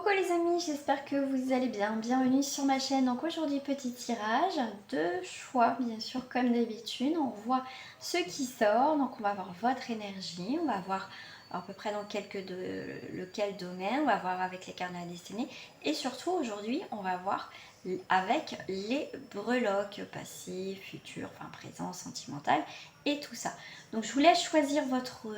Coucou les amis, j'espère que vous allez bien. Bienvenue sur ma chaîne. Donc aujourd'hui petit tirage de choix, bien sûr comme d'habitude. On voit ce qui sort. Donc on va voir votre énergie. On va voir à peu près dans lequel domaine. On va voir avec les cartes de la destinée. Et surtout aujourd'hui on va voir avec les breloques passé, futur, enfin présent, sentimental et tout ça. Donc je vous laisse choisir votre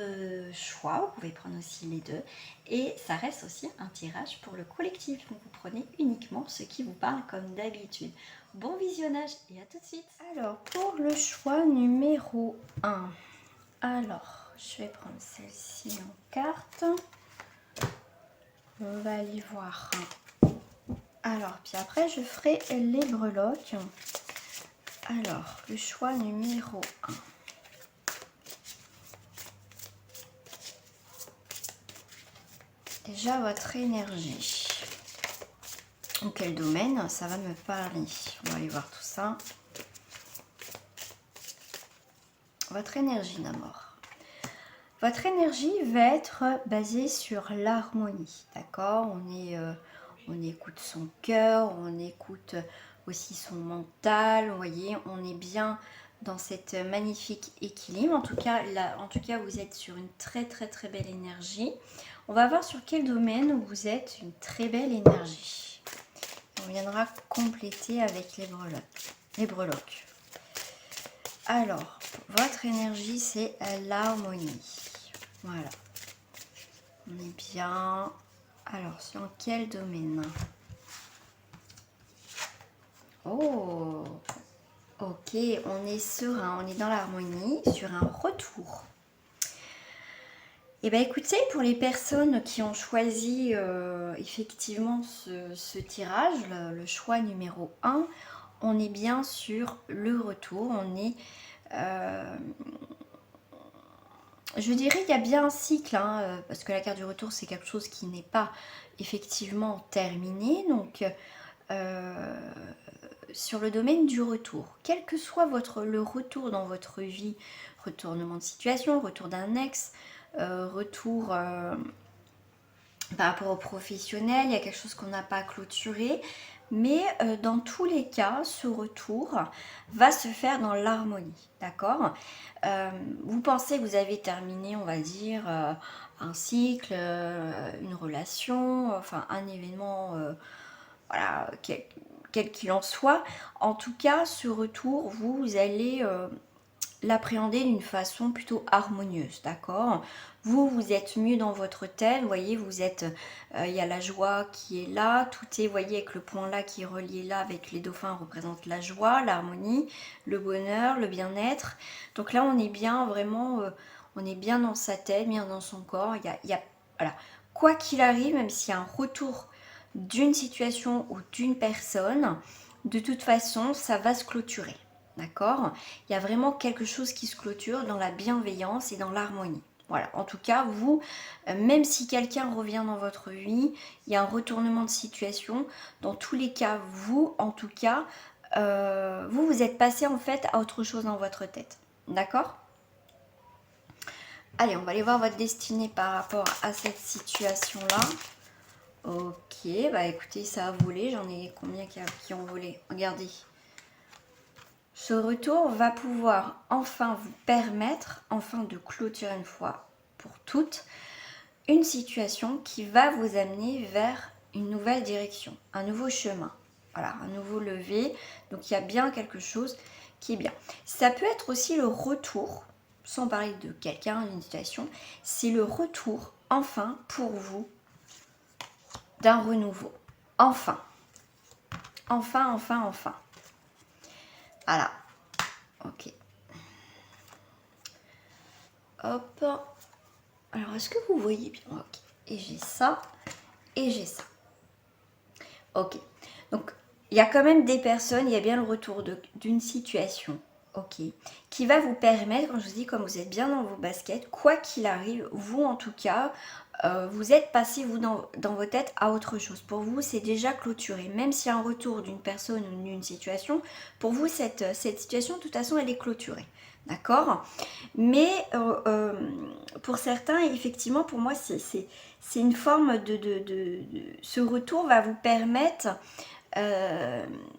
choix. Vous pouvez prendre aussi les deux. Et ça reste aussi un tirage pour le collectif. Donc vous prenez uniquement ce qui vous parle comme d'habitude. Bon visionnage et à tout de suite. Alors pour le choix numéro 1. Alors je vais prendre celle-ci en carte. On va aller voir. Alors puis après je ferai les breloques. Alors le choix numéro 1. Déjà votre énergie. En quel domaine ça va me parler? On va aller voir tout ça. Votre énergie d'amour. Votre énergie va être basée sur l'harmonie, d'accord? On écoute son cœur, on écoute aussi son mental, vous voyez, on est bien dans cette magnifique équilibre. En tout cas, là, vous êtes sur une très belle énergie. On va voir sur quel domaine vous êtes une très belle énergie. On viendra compléter avec les breloques. Alors, votre énergie, c'est l'harmonie. Voilà. On est bien. Alors, sur quel domaine? Oh, ok, on est serein, on est dans l'harmonie, sur un retour. Et bien écoutez, pour les personnes qui ont choisi effectivement ce tirage, le choix numéro 1, on est bien sur le retour, on est... je dirais qu'il y a bien un cycle, hein, parce que la carte du retour c'est quelque chose qui n'est pas effectivement terminé, donc sur le domaine du retour, quel que soit le retour dans votre vie, retournement de situation, retour d'un ex, retour par rapport au professionnel, il y a quelque chose qu'on n'a pas clôturé, mais dans tous les cas, ce retour va se faire dans l'harmonie, d'accord? Vous pensez que vous avez terminé, on va dire, un cycle, une relation, enfin un événement, voilà, quel qu'il en soit. En tout cas, ce retour, vous allez l'appréhender d'une façon plutôt harmonieuse, d'accord? Vous êtes mieux dans votre tête, vous voyez, vous êtes, il y a la joie qui est là, tout est, vous voyez, avec le point là qui est relié là avec les dauphins représente la joie, l'harmonie, le bonheur, le bien-être. Donc là, on est bien vraiment, on est bien dans sa tête, bien dans son corps. Voilà, quoi qu'il arrive, même s'il y a un retour d'une situation ou d'une personne, de toute façon, ça va se clôturer. D'accord? Il y a vraiment quelque chose qui se clôture dans la bienveillance et dans l'harmonie. Voilà, en tout cas, vous, même si quelqu'un revient dans votre vie, il y a un retournement de situation. Dans tous les cas, vous, en tout cas, vous êtes passé en fait à autre chose dans votre tête. D'accord? Allez, on va aller voir votre destinée par rapport à cette situation-là. Ok, bah écoutez, ça a volé. J'en ai combien qui ont volé? Regardez. Ce retour va pouvoir enfin vous permettre, enfin de clôturer une fois pour toutes, une situation qui va vous amener vers une nouvelle direction, un nouveau chemin, voilà, un nouveau lever. Donc il y a bien quelque chose qui est bien. Ça peut être aussi le retour, sans parler de quelqu'un, d'une situation, c'est le retour enfin pour vous d'un renouveau. Enfin. Enfin. Voilà. Ok. Hop. Alors, est-ce que vous voyez bien? Ok. Et j'ai ça. Et j'ai ça. Ok. Donc, il y a quand même des personnes, il y a bien le retour d'une situation. Ok. Qui va vous permettre, quand je vous dis, comme vous êtes bien dans vos baskets, quoi qu'il arrive, vous en tout cas, vous êtes passé, vous, dans vos têtes à autre chose. Pour vous, c'est déjà clôturé. Même s'il y a un retour d'une personne ou d'une situation, pour vous, cette situation, de toute façon, elle est clôturée. D'accord? Mais pour certains, effectivement, pour moi, c'est une forme ce retour va vous permettre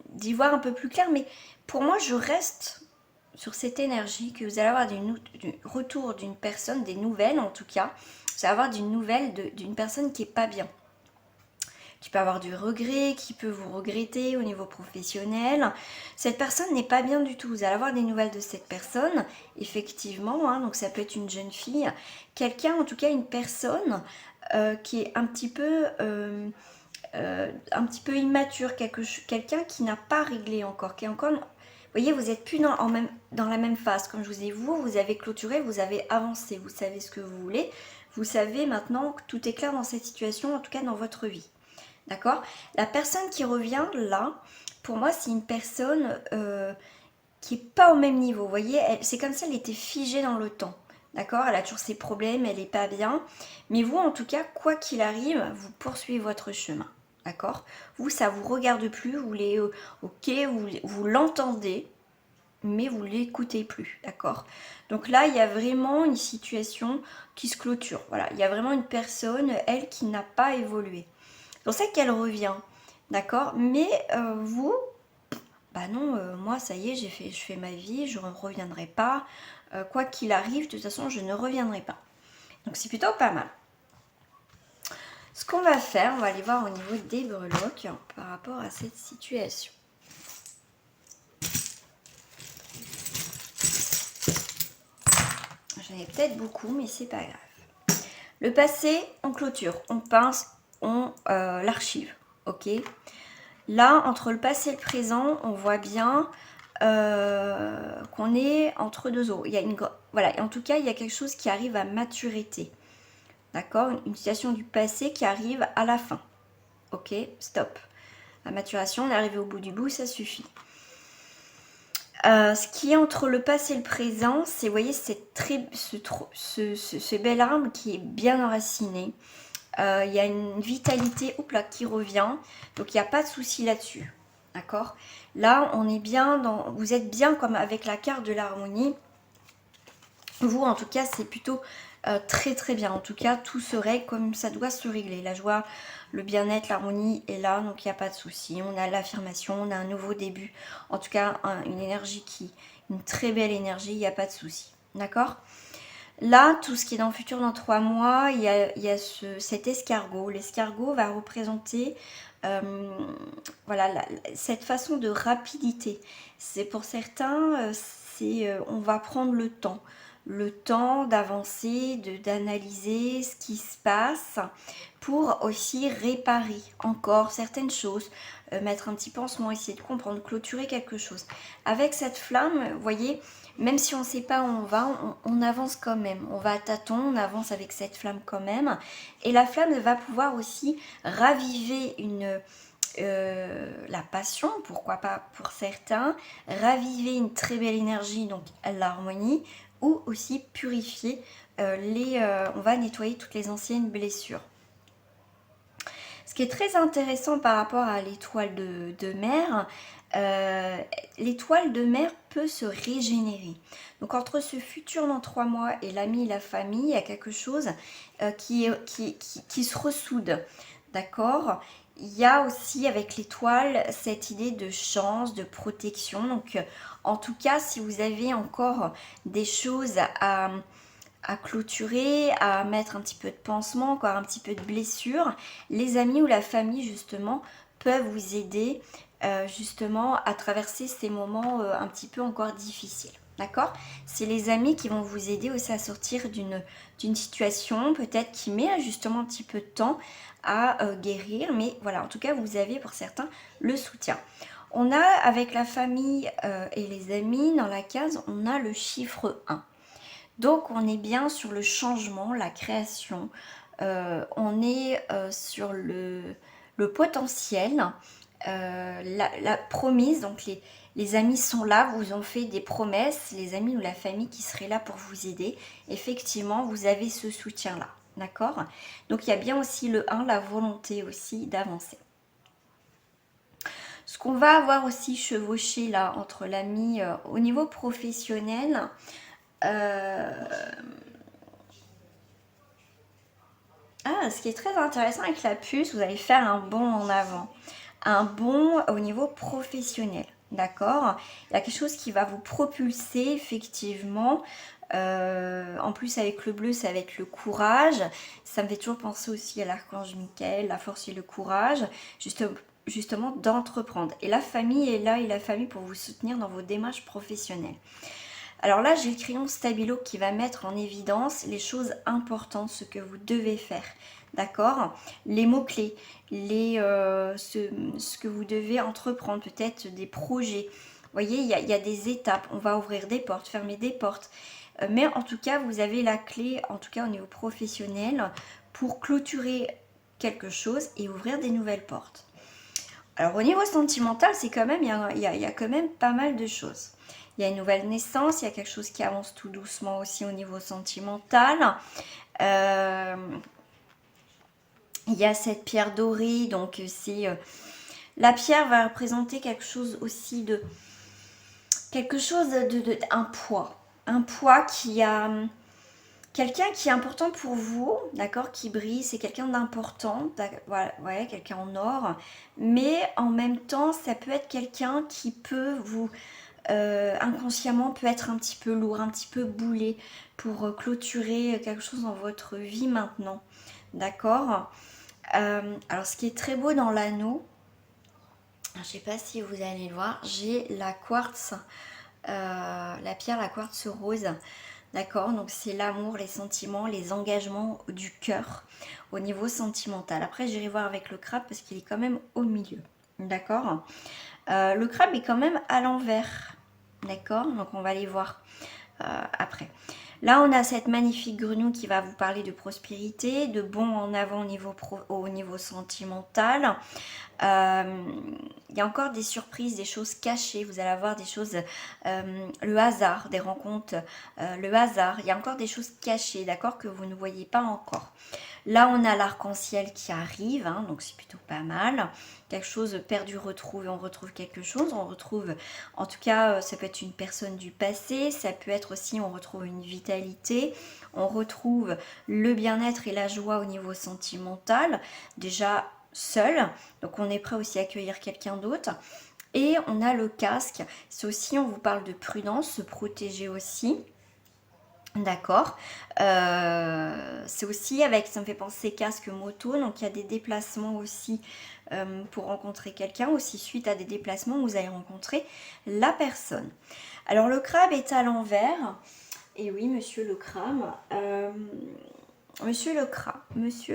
d'y voir un peu plus clair. Mais pour moi, je reste sur cette énergie que vous allez avoir du retour d'une personne, des nouvelles en tout cas. Vous allez avoir d'une nouvelle d'une personne qui est pas bien, qui peut avoir du regret, qui peut vous regretter au niveau professionnel. Cette personne n'est pas bien du tout. Vous allez avoir des nouvelles de cette personne, effectivement, hein, donc ça peut être une jeune fille, quelqu'un, en tout cas une personne qui est un petit peu immature, quelqu'un qui n'a pas réglé encore, qui est encore... Vous voyez, vous n'êtes plus dans la même phase. Comme je vous ai dit, vous avez clôturé, vous avez avancé, vous savez ce que vous voulez. Vous savez maintenant que tout est clair dans cette situation, en tout cas dans votre vie. D'accord? La personne qui revient là, pour moi, c'est une personne qui n'est pas au même niveau. Vous voyez, c'est comme si elle était figée dans le temps. D'accord? Elle a toujours ses problèmes, elle n'est pas bien. Mais vous, en tout cas, quoi qu'il arrive, vous poursuivez votre chemin. D'accord? Vous, ça ne vous regarde plus, vous voulez, ok, vous l'entendez, mais vous ne l'écoutez plus. D'accord? Donc là, il y a vraiment une situation qui se clôture. Voilà, il y a vraiment une personne, elle, qui n'a pas évolué. C'est pour ça qu'elle revient. D'accord? Mais vous, bah non, moi, ça y est, je fais ma vie, je ne reviendrai pas. Quoi qu'il arrive, de toute façon, je ne reviendrai pas. Donc c'est plutôt pas mal. Ce qu'on va faire, on va aller voir au niveau des breloques par rapport à cette situation. J'en ai peut-être beaucoup, mais c'est pas grave. Le passé, on clôture, on pince, on l'archive. Ok. Là, entre le passé et le présent, on voit bien qu'on est entre deux eaux. Il y a voilà, en tout cas, il y a quelque chose qui arrive à maturité. D'accord? Une situation du passé qui arrive à la fin. Ok, stop. La maturation, on est arrivé au bout du bout, ça suffit. Ce qui est entre le passé et le présent, c'est, vous voyez, ce bel arbre qui est bien enraciné. Il y a une vitalité qui revient, donc il n'y a pas de souci là-dessus. D'accord? Là, on est bien vous êtes bien comme avec la carte de l'harmonie. Vous, en tout cas, c'est plutôt très très bien. En tout cas, tout se règle comme ça doit se régler. La joie, le bien-être, l'harmonie est là, donc il n'y a pas de souci. On a l'affirmation, on a un nouveau début. En tout cas, une énergie une très belle énergie, il n'y a pas de souci. D'accord? Là, tout ce qui est dans le futur, dans 3 mois, il y a cet escargot. L'escargot va représenter voilà, cette façon de rapidité. C'est pour certains, on va prendre le temps d'avancer, d'analyser ce qui se passe pour aussi réparer encore certaines choses, mettre un petit pansement, essayer de comprendre, clôturer quelque chose. Avec cette flamme, vous voyez, même si on ne sait pas où on va, on avance quand même. On va à tâtons, on avance avec cette flamme quand même. Et la flamme va pouvoir aussi raviver la passion, pourquoi pas pour certains, raviver une très belle énergie, donc l'harmonie, ou aussi purifier on va nettoyer toutes les anciennes blessures. Ce qui est très intéressant par rapport à l'étoile de mer, l'étoile de mer peut se régénérer. Donc entre ce futur dans 3 mois et l'ami et la famille, il y a quelque chose qui se ressoude. D'accord? Il y a aussi avec l'étoile cette idée de chance, de protection. Donc en tout cas, si vous avez encore des choses à clôturer, à mettre un petit peu de pansement, encore un petit peu de blessure, les amis ou la famille justement peuvent vous aider justement à traverser ces moments un petit peu encore difficiles. D'accord? C'est les amis qui vont vous aider aussi à sortir d'une situation peut-être qui met justement un petit peu de temps à guérir. Mais voilà, en tout cas, vous avez pour certains le soutien. On a avec la famille et les amis, dans la case, on a le chiffre 1. Donc on est bien sur le changement, la création, on est sur le potentiel, la promise, donc les amis sont là, vous ont fait des promesses, les amis ou la famille qui seraient là pour vous aider, effectivement vous avez ce soutien-là, d'accord? Donc il y a bien aussi le 1, la volonté aussi d'avancer. Ce qu'on va avoir aussi chevauché là entre l'ami au niveau professionnel, Ah, ce qui est très intéressant avec la puce, vous allez faire un bond en avant. Un bond au niveau professionnel, d'accord? Il y a quelque chose qui va vous propulser, effectivement. En plus, avec le bleu, ça va être le courage. Ça me fait toujours penser aussi à l'archange Michael, la force et le courage, justement d'entreprendre. Et la famille est là, et la famille pour vous soutenir dans vos démarches professionnelles. Alors là, j'ai le crayon Stabilo qui va mettre en évidence les choses importantes, ce que vous devez faire. D'accord? Les mots-clés, ce que vous devez entreprendre, peut-être des projets. Vous voyez, il y a des étapes. On va ouvrir des portes, fermer des portes. Mais en tout cas, vous avez la clé, en tout cas au niveau professionnel, pour clôturer quelque chose et ouvrir des nouvelles portes. Alors au niveau sentimental, c'est quand même, il y a quand même pas mal de choses. Il y a une nouvelle naissance, il y a quelque chose qui avance tout doucement aussi au niveau sentimental. Il y a cette pierre dorée, donc c'est la pierre va représenter quelque chose aussi de un poids qui a quelqu'un qui est important pour vous, d'accord, qui brille, c'est quelqu'un d'important, voilà, ouais, quelqu'un en or, mais en même temps, ça peut être quelqu'un qui peut vous inconsciemment peut être un petit peu lourd, un petit peu boulé pour clôturer quelque chose dans votre vie maintenant. D'accord. Alors ce qui est très beau dans l'anneau, je ne sais pas si vous allez le voir, j'ai la quartz, la pierre, la quartz rose. D'accord, donc c'est l'amour, les sentiments, les engagements du cœur au niveau sentimental. Après j'irai voir avec le crabe parce qu'il est quand même au milieu. D'accord. Le crabe est quand même à l'envers. D'accord, donc on va les voir après. Là, on a cette magnifique grenouille qui va vous parler de prospérité, de bond en avant au niveau sentimental. Il y a encore des surprises, des choses cachées. Vous allez avoir des choses, le hasard, des rencontres, le hasard. Il y a encore des choses cachées, d'accord, que vous ne voyez pas encore. Là, on a l'arc-en-ciel qui arrive, hein, donc c'est plutôt pas mal. Quelque chose perdu, retrouvé, on retrouve quelque chose. On retrouve, en tout cas, ça peut être une personne du passé. Ça peut être aussi, on retrouve une vitalité. On retrouve le bien-être et la joie au niveau sentimental. Déjà seul, donc on est prêt aussi à accueillir quelqu'un d'autre. Et on a le casque. C'est aussi, on vous parle de prudence, se protéger aussi. D'accord. C'est aussi avec, ça me fait penser casque moto, donc il y a des déplacements aussi pour rencontrer quelqu'un, aussi suite à des déplacements où vous allez rencontrer la personne. Alors le crabe est à l'envers, et oui monsieur le crabe, Monsieur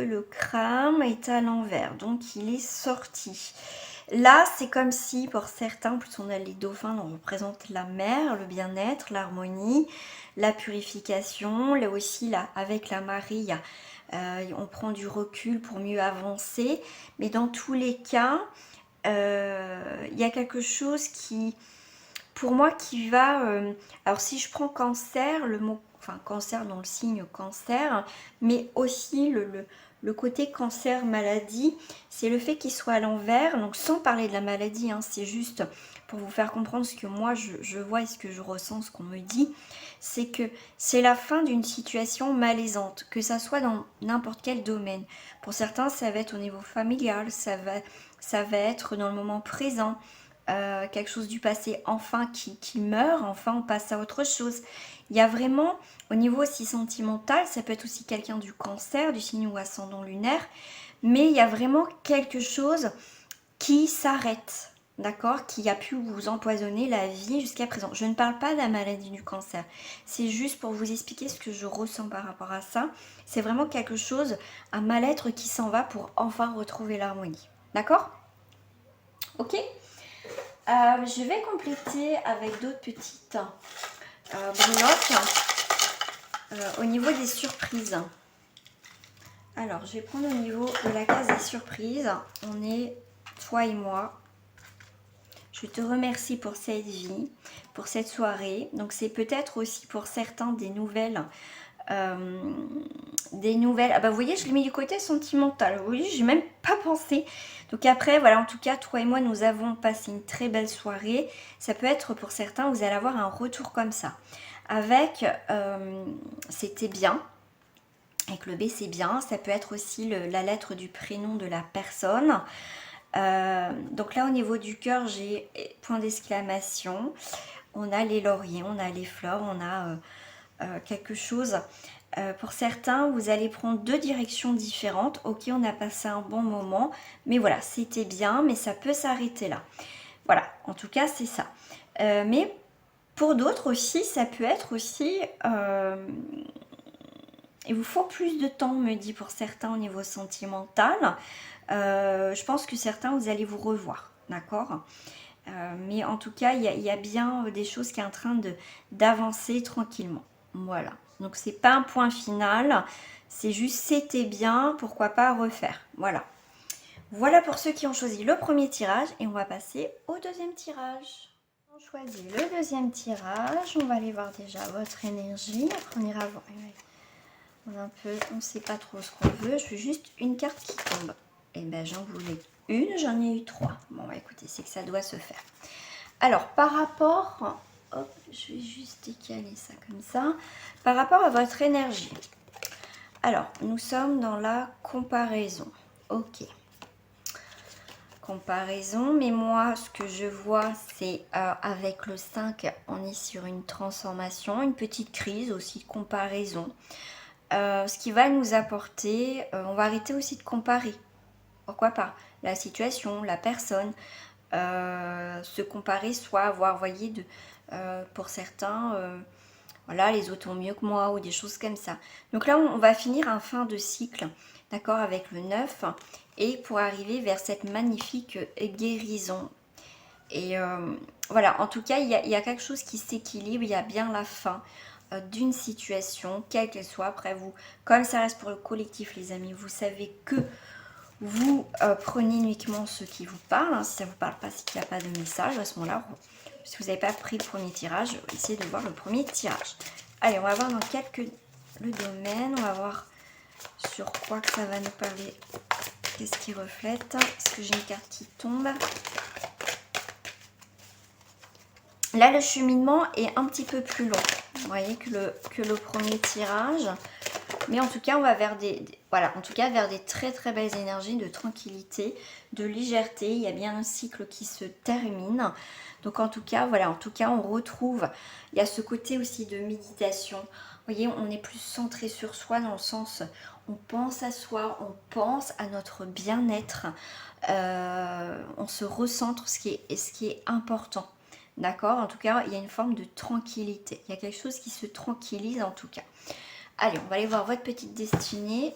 le crâne est à l'envers, donc il est sorti. Là, c'est comme si, pour certains, plus on a les dauphins, on représente la mer, le bien-être, l'harmonie, la purification. Là aussi, là, avec la marée, on prend du recul pour mieux avancer. Mais dans tous les cas, il y a quelque chose qui, pour moi, qui va... alors, si je prends cancer, le mot... Enfin, cancer dans le signe cancer, mais aussi le côté cancer maladie, c'est le fait qu'il soit à l'envers, donc sans parler de la maladie, hein, c'est juste pour vous faire comprendre ce que moi je vois et ce que je ressens, ce qu'on me dit, c'est que c'est la fin d'une situation malaisante, que ça soit dans n'importe quel domaine. Pour certains, ça va être au niveau familial, ça va être dans le moment présent, quelque chose du passé enfin qui meurt, enfin on passe à autre chose. Il y a vraiment, au niveau aussi sentimental, ça peut être aussi quelqu'un du cancer, du signe ou ascendant lunaire, mais il y a vraiment quelque chose qui s'arrête, d'accord, qui a pu vous empoisonner la vie jusqu'à présent. Je ne parle pas de la maladie du cancer, c'est juste pour vous expliquer ce que je ressens par rapport à ça. C'est vraiment quelque chose, un mal-être qui s'en va pour enfin retrouver l'harmonie, d'accord? Ok. Je vais compléter avec d'autres petites breloques au niveau des surprises. Alors, je vais prendre au niveau de la case des surprises. On est toi et moi. Je te remercie pour cette vie, pour cette soirée. Donc, c'est peut-être aussi pour certains des nouvelles. Ah bah vous voyez, je l'ai mis du côté sentimental. Vous voyez, j'ai même pas pensé. Donc après, voilà, en tout cas, toi et moi, nous avons passé une très belle soirée. Ça peut être pour certains, vous allez avoir un retour comme ça. Avec, c'était bien. Avec le B, c'est bien. Ça peut être aussi la lettre du prénom de la personne. Donc là, au niveau du cœur, j'ai point d'exclamation. On a les lauriers, on a les fleurs, on a quelque chose. Pour certains, vous allez prendre 2 directions différentes. Ok, on a passé un bon moment, mais voilà, c'était bien, mais ça peut s'arrêter là. Voilà, en tout cas, c'est ça. Mais pour d'autres aussi, ça peut être aussi... il vous faut plus de temps, me dit pour certains au niveau sentimental. Je pense que certains, vous allez vous revoir, d'accord? Mais en tout cas, il y a bien des choses qui sont en train d'avancer tranquillement. Voilà. Donc, c'est pas un point final. C'est juste, c'était bien, pourquoi pas refaire. Voilà. Voilà pour ceux qui ont choisi le premier tirage. Et on va passer au deuxième tirage. On choisit le deuxième tirage. On va aller voir déjà votre énergie. Après, on ira voir. On ne sait pas trop ce qu'on veut. Je veux juste une carte qui tombe. Et ben j'en voulais une, j'en ai eu 3. Bon, bah écoutez, c'est que ça doit se faire. Alors, par rapport... Hop, je vais juste décaler ça comme ça. Par rapport à votre énergie. Alors, nous sommes dans la comparaison. Ok. Comparaison, mais moi, ce que je vois, c'est avec le 5, on est sur une transformation, une petite crise aussi de comparaison. Ce qui va nous apporter, on va arrêter aussi de comparer. Pourquoi pas? La situation, la personne, se comparer, soit avoir, voyez, pour certains, voilà, les autres ont mieux que moi ou des choses comme ça. Donc là, on va finir un fin de cycle, d'accord, avec le 9 et pour arriver vers cette magnifique guérison. Et voilà, en tout cas, il y a quelque chose qui s'équilibre, il y a bien la fin d'une situation, quelle qu'elle soit. Après vous, comme ça reste pour le collectif, les amis, vous savez que vous prenez uniquement ce qui vous parle. Hein, si ça ne vous parle pas, c'est qu'il n'y a pas de message à ce moment-là. Si vous n'avez pas pris le premier tirage, essayez de voir le premier tirage. Allez, on va voir dans le domaine. On va voir sur quoi que ça va nous parler. Qu'est-ce qui reflète? Est-ce que j'ai une carte qui tombe? Là, le cheminement est un petit peu plus long. Vous voyez que le premier tirage. Mais en tout cas, on va vers voilà, en tout cas, vers des très très belles énergies de tranquillité, de légèreté. Il y a bien un cycle qui se termine. Donc en tout cas, voilà, en tout cas, on retrouve, il y a ce côté aussi de méditation. Vous voyez, on est plus centré sur soi dans le sens, on pense à soi, on pense à notre bien-être, on se recentre, ce qui est important. D'accord? En tout cas, il y a une forme de tranquillité. Il y a quelque chose qui se tranquillise en tout cas. Allez, on va aller voir votre petite destinée.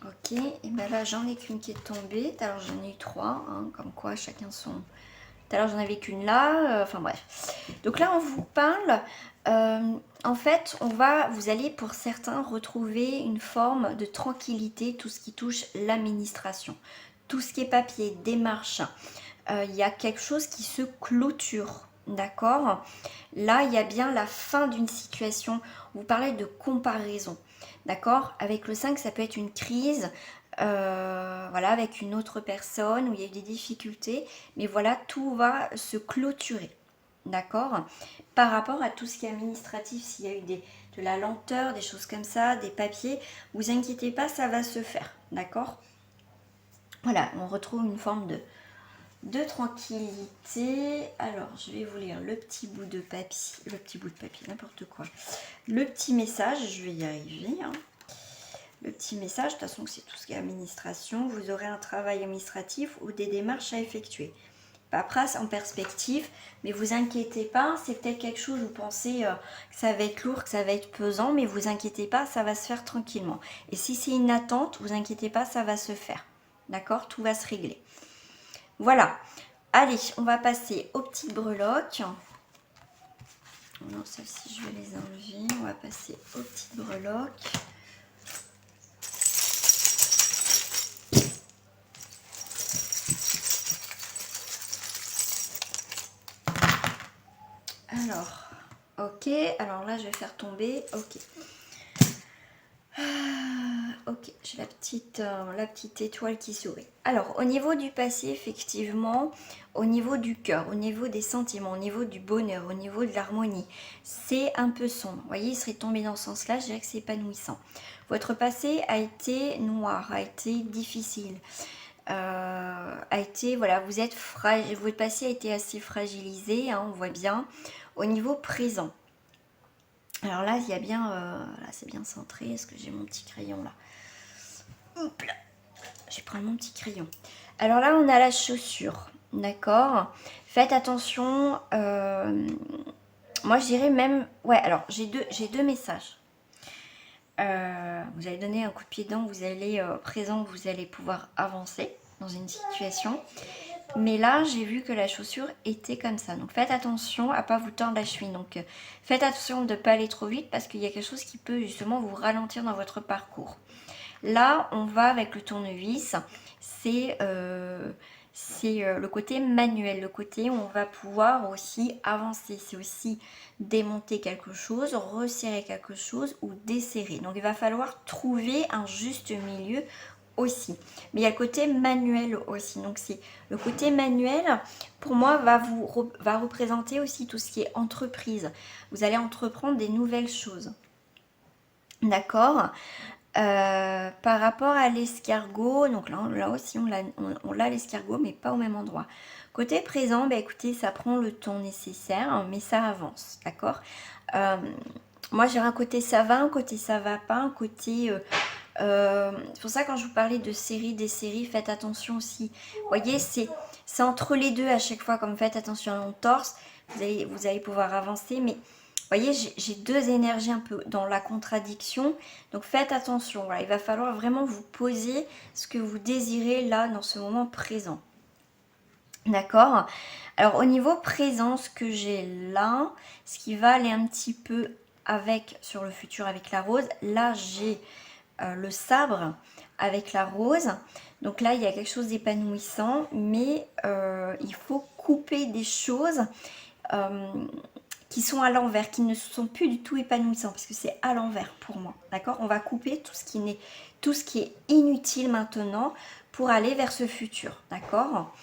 Ok, et bien là, j'en ai qu'une qui est tombée. Tout à l'heure, j'en ai eu 3, hein, comme quoi chacun son... Tout à l'heure, j'en avais qu'une là. Enfin bref. Donc là, on vous parle... en fait, vous allez pour certains retrouver une forme de tranquillité, tout ce qui touche l'administration. Tout ce qui est papier, démarche. Il y a quelque chose qui se clôture, d'accord? Là, il y a bien la fin d'une situation. Vous parlez de comparaison, d'accord? Avec le 5, ça peut être une crise, voilà, avec une autre personne où il y a eu des difficultés. Mais voilà, tout va se clôturer, d'accord? Par rapport à tout ce qui est administratif, s'il y a eu de la lenteur, des choses comme ça, des papiers, vous inquiétez pas, ça va se faire, d'accord? Voilà, on retrouve une forme de tranquillité. Alors, je vais vous lire le petit bout de papier, n'importe quoi. Le petit message, je vais y arriver. Hein. Le petit message, de toute façon, c'est tout ce qui est administration. Vous aurez un travail administratif ou des démarches à effectuer. Paperasse en perspective, mais vous inquiétez pas, c'est peut-être quelque chose, vous pensez que ça va être lourd, que ça va être pesant, mais vous inquiétez pas, ça va se faire tranquillement. Et si c'est une attente, vous inquiétez pas, ça va se faire. D'accord? Tout va se régler. Voilà. Allez, on va passer aux petites breloques. Non, celles-ci, je vais les enlever. On va passer aux petites breloques. Alors, ok. Alors là, je vais faire tomber. Ok. Ok, j'ai la petite étoile qui sourit. Alors, au niveau du passé, effectivement, au niveau du cœur, au niveau des sentiments, au niveau du bonheur, au niveau de l'harmonie, c'est un peu sombre. Vous voyez, il serait tombé dans ce sens-là, je dirais que c'est épanouissant. Votre passé a été noir, a été difficile, a été, voilà, vous êtes fragile, votre passé a été assez fragilisé, hein, on voit bien, au niveau présent. Alors là, il y a bien, là c'est bien centré, est-ce que j'ai mon petit crayon là? Hop là, je vais prendre mon petit crayon. Alors là, on a la chaussure, d'accord? Faites attention, moi je dirais même, ouais, alors j'ai deux messages. Vous allez donner un coup de pied dedans, vous allez présent, vous allez pouvoir avancer dans une situation. Mais là, j'ai vu que la chaussure était comme ça. Donc faites attention à ne pas vous tordre la cheville. Donc faites attention de ne pas aller trop vite parce qu'il y a quelque chose qui peut justement vous ralentir dans votre parcours. Là, on va avec le tournevis. C'est le côté manuel, le côté où on va pouvoir aussi avancer. C'est aussi démonter quelque chose, resserrer quelque chose ou desserrer. Donc il va falloir trouver un juste milieu aussi. Mais il y a le côté manuel aussi. Donc c'est le côté manuel, pour moi, va représenter aussi tout ce qui est entreprise. Vous allez entreprendre des nouvelles choses. D'accord. Par rapport à l'escargot, donc là aussi on l'a l'escargot, mais pas au même endroit. Côté présent, bah écoutez, ça prend le temps nécessaire, mais ça avance, d'accord. Moi j'ai un côté ça va, un côté ça va pas, un côté... c'est pour ça quand je vous parlais de séries, des séries, faites attention aussi. Vous voyez, c'est entre les deux à chaque fois, comme faites attention à mon torse, vous allez pouvoir avancer, mais... Vous voyez, j'ai deux énergies un peu dans la contradiction. Donc faites attention. Voilà, il va falloir vraiment vous poser ce que vous désirez là, dans ce moment présent. D'accord. Alors au niveau présent, ce que j'ai là, ce qui va aller un petit peu avec sur le futur avec la rose. Là, j'ai le sabre avec la rose. Donc là, il y a quelque chose d'épanouissant. Mais il faut couper des choses... qui sont à l'envers, qui ne sont plus du tout épanouissants, parce que c'est à l'envers pour moi, d'accord. On va couper tout ce qui est inutile maintenant pour aller vers ce futur, d'accord.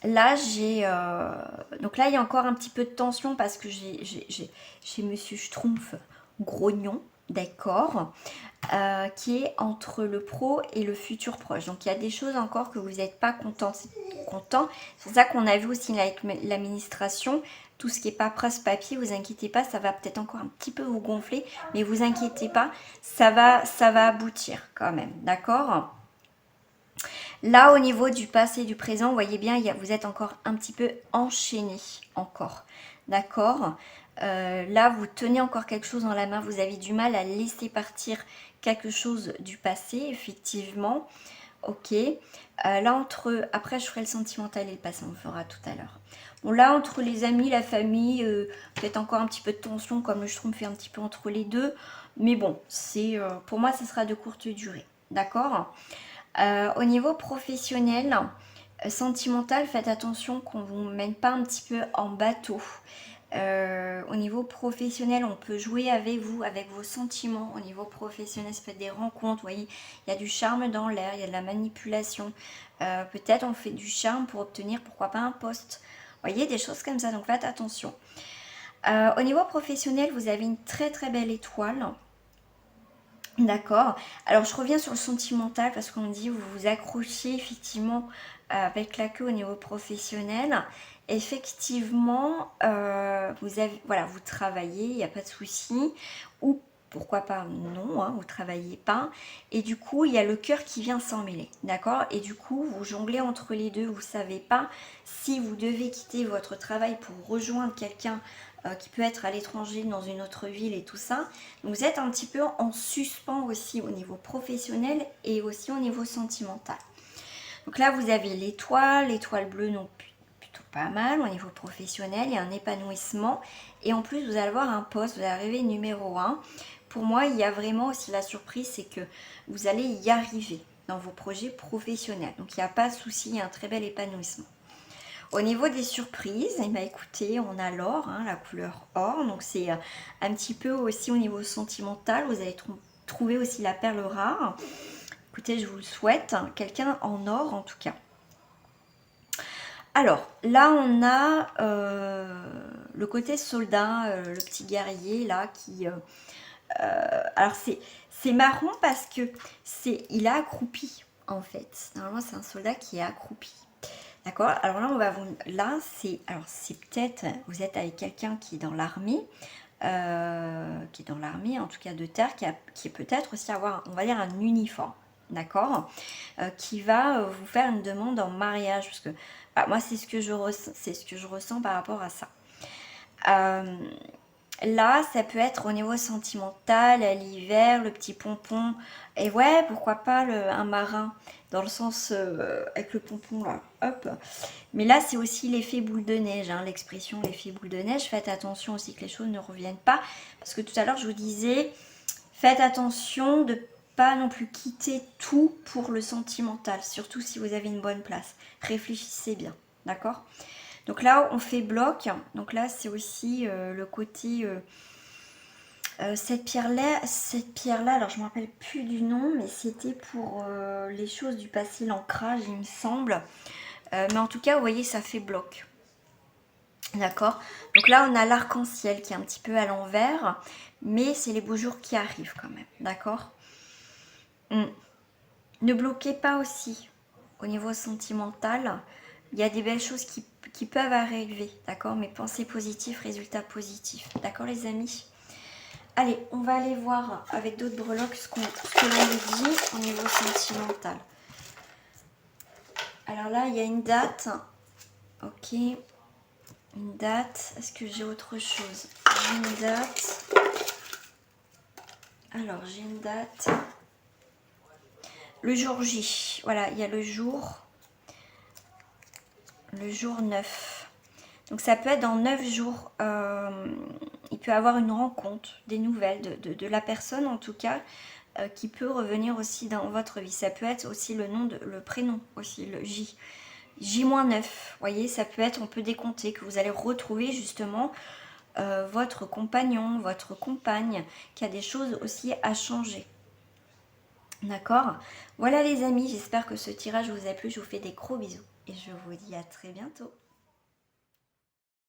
Là j'ai donc là il y a encore un petit peu de tension parce que j'ai Monsieur Schtroumpf grognon, d'accord, qui est entre le pro et le futur proche. Donc il y a des choses encore que vous n'êtes pas content. C'est pour ça qu'on a vu aussi avec l'administration, tout ce qui est paperasse papier, vous inquiétez pas, ça va peut-être encore un petit peu vous gonfler, mais vous inquiétez pas, ça va aboutir quand même, d'accord. Là, au niveau du passé et du présent, vous voyez bien, vous êtes encore un petit peu enchaîné, encore, d'accord. Là, vous tenez encore quelque chose dans la main, vous avez du mal à laisser partir quelque chose du passé, effectivement. Ok. Là, après, je ferai le sentimental et le passé, on le fera tout à l'heure. Bon, là, entre les amis, la famille, peut-être encore un petit peu de tension, comme le Schtroumpf fait un petit peu entre les deux. Mais bon, pour moi, ça sera de courte durée, d'accord. Au niveau professionnel, sentimental, faites attention qu'on ne vous mène pas un petit peu en bateau. Au niveau professionnel, on peut jouer avec vous, avec vos sentiments. Au niveau professionnel, ça peut être des rencontres, vous voyez, il y a du charme dans l'air, il y a de la manipulation. Peut-être on fait du charme pour obtenir, pourquoi pas, un poste. Vous voyez, des choses comme ça, donc faites attention. Au niveau professionnel, vous avez une très très belle étoile. D'accord. Alors je reviens sur le sentimental parce qu'on dit vous vous accrochez effectivement avec la queue au niveau professionnel. Effectivement, vous travaillez, il n'y a pas de souci. Ou pourquoi pas non, hein, vous ne travaillez pas. Et du coup, il y a le cœur qui vient s'en mêler. D'accord. Et du coup, vous jonglez entre les deux. Vous ne savez pas si vous devez quitter votre travail pour rejoindre quelqu'un qui peut être à l'étranger, dans une autre ville et tout ça. Donc vous êtes un petit peu en suspens aussi au niveau professionnel et aussi au niveau sentimental. Donc là, vous avez l'étoile bleue, donc plutôt pas mal au niveau professionnel. Il y a un épanouissement. Et en plus, vous allez avoir un poste, vous allez arriver numéro 1. Pour moi, il y a vraiment aussi la surprise, c'est que vous allez y arriver dans vos projets professionnels. Donc il n'y a pas de souci, il y a un très bel épanouissement. Au niveau des surprises, eh ben, écoutez, on a l'or, hein, la couleur or. Donc c'est un petit peu aussi au niveau sentimental. Vous allez trouver aussi la perle rare. Écoutez, je vous le souhaite. Quelqu'un en or en tout cas. Alors, là, on a le côté soldat, le petit guerrier, là, qui... alors, c'est marrant parce que il a accroupi, en fait. Normalement, c'est un soldat qui est accroupi. D'accord? Alors là, on va vous... Là, c'est peut-être... Vous êtes avec quelqu'un qui est dans l'armée, en tout cas de terre, qui est peut-être aussi avoir, on va dire, un uniforme. D'accord, qui va vous faire une demande en mariage, parce que moi c'est ce que je ressens par rapport à ça. Là ça peut être au niveau sentimental, à l'hiver, le petit pompon, et ouais, pourquoi pas un marin, dans le sens avec le pompon là, hop. Mais là c'est aussi l'effet boule de neige, hein, l'expression l'effet boule de neige. Faites attention aussi que les choses ne reviennent pas, parce que tout à l'heure je vous disais, faites attention de pas non plus quitter tout pour le sentimental, surtout si vous avez une bonne place. Réfléchissez bien, d'accord? Donc là, on fait bloc. Donc là, c'est aussi le côté... cette pierre-là, alors je ne me rappelle plus du nom, mais c'était pour les choses du passé, l'ancrage, il me semble. Mais en tout cas, vous voyez, ça fait bloc. D'accord? Donc là, on a l'arc-en-ciel qui est un petit peu à l'envers, mais c'est les beaux jours qui arrivent quand même. D'accord? Ne bloquez pas aussi au niveau sentimental. Il y a des belles choses qui peuvent arriver, d'accord? Mais pensez positif, résultat positif. D'accord les amis? Allez, on va aller voir avec d'autres breloques ce que l'on nous dit au niveau sentimental. Alors là, il y a une date. Ok. Une date. Est-ce que j'ai autre chose? J'ai une date. Alors, j'ai une date. Le jour J. Voilà, il y a le jour 9. Donc ça peut être dans 9 jours. Il peut y avoir une rencontre, des nouvelles de la personne en tout cas, qui peut revenir aussi dans votre vie. Ça peut être aussi le prénom aussi, le J. J-9, vous voyez, ça peut être, on peut décompter que vous allez retrouver justement votre compagnon, votre compagne, qui a des choses aussi à changer. D'accord? Voilà les amis, j'espère que ce tirage vous a plu. Je vous fais des gros bisous et je vous dis à très bientôt.